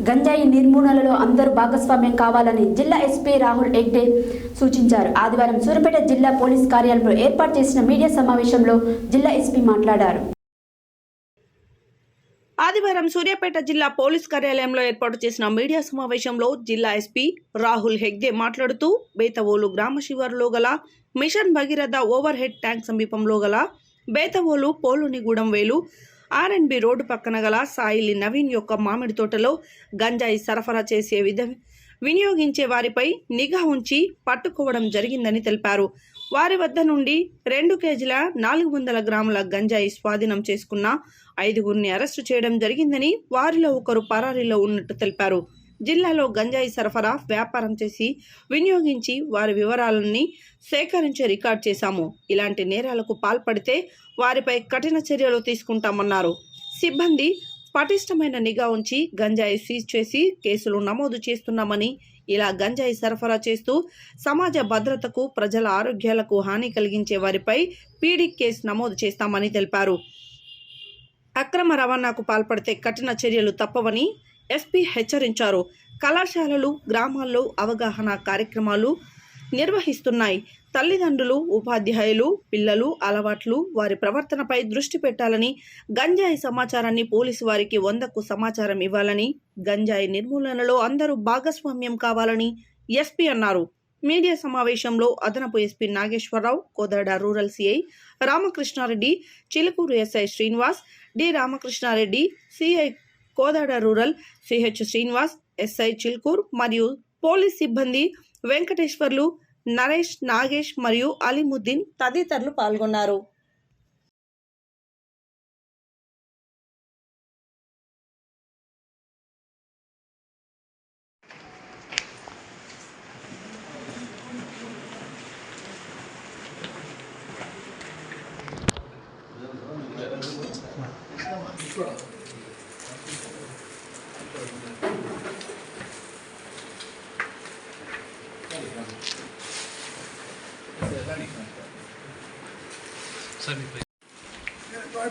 గంజాయి నిర్మూలనలో అందరూ భాగస్వామ్యం కావాలని జిల్లా ఎస్పీ రాహుల్ హెగ్డే సూచించారు. ఆదివారం సూర్యాపేట జిల్లా పోలీస్ కార్యాలయంలో ఏర్పాటు చేసిన మీడియా సమావేశంలో జిల్లా ఎస్పీ మాట్లాడారు. ఆదివారం సూర్యాపేట జిల్లా పోలీస్ కార్యాలయంలో ఏర్పాటు చేసిన మీడియా సమావేశంలో జిల్లా ఎస్పీ రాహుల్ హెగ్డే మాట్లాడుతూ బేతవోలు గ్రామ శివారులో గల mission Bhagiratha overhead tank సమీపంలో గల బేతవోలు పోలునిగూడెం వేలు R&B రోడ్డు పక్కన గల సాయిలి నవీన్ యొక్క మామిడి తోటలో గంజాయి సరఫరా చేసే వినియోగించే వారిపై నిఘా ఉంచి పట్టుకోవడం జరిగిందని తెలిపారు. వారి వద్ద నుండి 2 కేజీల 400 గ్రాముల గంజాయి స్వాధీనం చేసుకున్న 5గురిని అరెస్టు చేయడం జరిగిందని, వారిలో ఒకరు పరారీలో ఉన్నట్టు తెలిపారు. జిల్లాలో గంజాయి సరఫరా, వ్యాపారం చేసి వినియోగించి వారి వివరాలన్నీ సేకరించి రికార్డ్ చేశాము. ఇలాంటి నేరాలకు పాల్పడితే వారిపై కఠిన చర్యలు తీసుకుంటామన్నారు. సిబ్బంది పటిష్టమైన నిఘా ఉంచి గంజాయి సీజ్ చేసి కేసులు నమోదు చేస్తున్నామని, ఇలా గంజాయి సరఫరా చేస్తూ సమాజ భద్రతకు, ప్రజల ఆరోగ్యాలకు హాని కలిగించే వారిపై పీడీ కేసు నమోదు చేస్తామని తెలిపారు. అక్రమ రవాణాకు పాల్పడితే కఠిన చర్యలు తప్పవని ఎస్పీ హెచ్చరించారు. కళాశాలలు, గ్రామాల్లో అవగాహన కార్యక్రమాలు నిర్వహిస్తున్నాయి. తల్లిదండ్రులు, ఉపాధ్యాయులు పిల్లలు అలవాట్లు, వారి ప్రవర్తనపై దృష్టి పెట్టాలని, గంజాయి సమాచారాన్ని పోలీసు వారికి 100కు సమాచారం ఇవ్వాలని, గంజాయి నిర్మూలనలో అందరూ భాగస్వామ్యం కావాలని ఎస్పీ అన్నారు. మీడియా సమావేశంలో అదనపు SP Nageswara Rao, Kodad rural CI Ramakrishna Reddy, Chilukur SI Srinivas, D Ramakrishna Reddy, CI Kodad rural, CH Srinivas, SI Chilkur మరియు పోలీస్ సిబ్బంది వెంకటేశ్వర్లు, నరేష్, నాగేష్ మరియు అలీముద్దీన్ తదితరులు పాల్గొన్నారు.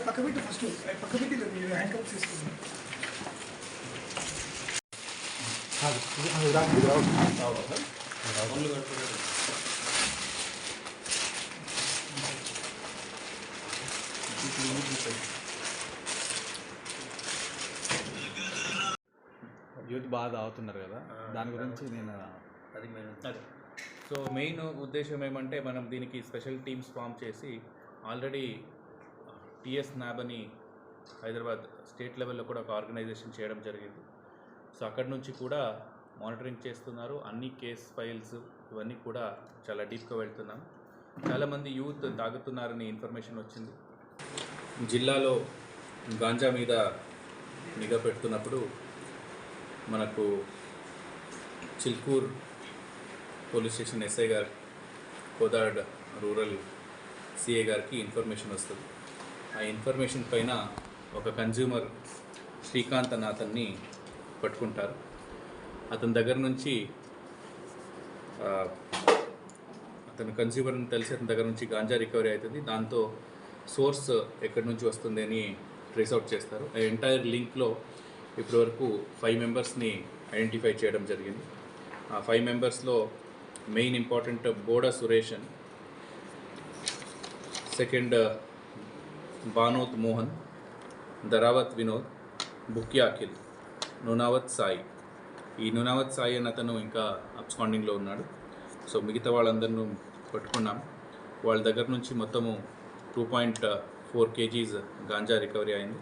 పక్కబెట్టి ఫస్ట్ పక్కబెట్టి హ్యాండ్ కప్ తీసుకుంటాం. యూత్ బాగా తాగుతున్నారు కదా, దాని గురించి నేను సో మెయిన్ ఉద్దేశం ఏమంటే, మనం దీనికి స్పెషల్ టీమ్స్ ఫామ్ చేసి ఆల్రెడీ టీఎస్ న్యాబ్ అని హైదరాబాద్ స్టేట్ లెవెల్లో కూడా ఒక ఆర్గనైజేషన్ చేయడం జరిగింది. సో అక్కడి నుంచి కూడా మానిటరింగ్ చేస్తున్నారు. అన్ని కేస్ ఫైల్స్ ఇవన్నీ కూడా చాలా డీప్గా వెళ్తున్నాం. చాలామంది యూత్ తాగుతున్నారని ఇన్ఫర్మేషన్ వచ్చింది. జిల్లాలో గాంజా మీద నిఘా పెడుతున్నప్పుడు మనకు చిల్కూర్ పోలీస్ స్టేషన్ ఎస్ఐ గారు, కోదాడ్ రూరల్ సిఐ గారికి ఇన్ఫర్మేషన్ వస్తుంది. ఆ ఇన్ఫర్మేషన్ పైన ఒక కన్జ్యూమర్ శ్రీకాంత్ అన్న అతన్ని పట్టుకుంటారు. అతని దగ్గర నుంచి అతను కన్జ్యూమర్ని తెలిసి అతని దగ్గర నుంచి గాంజా రికవరీ అవుతుంది. దాంతో సోర్స్ ఎక్కడి నుంచి వస్తుంది అని ట్రేస్ అవుట్ చేస్తారు. ఆ ఎంటైర్ లింక్లో ఇప్పటివరకు 5 మెంబర్స్ని ఐడెంటిఫై చేయడం జరిగింది. ఆ 5 మెంబర్స్లో main important Boda Sureshan, second Banoth Mohan, Daravath Vinod, Bukya Akhil, Nunavath Sai. ఈ నునావత్ సాయి అని అతను ఇంకా అబ్స్కాండింగ్లో ఉన్నాడు. సో మిగతా వాళ్ళందరినూ పట్టుకున్నాం. వాళ్ళ దగ్గర నుంచి మొత్తము 2.4 kgs గాంజా రికవరీ అయింది.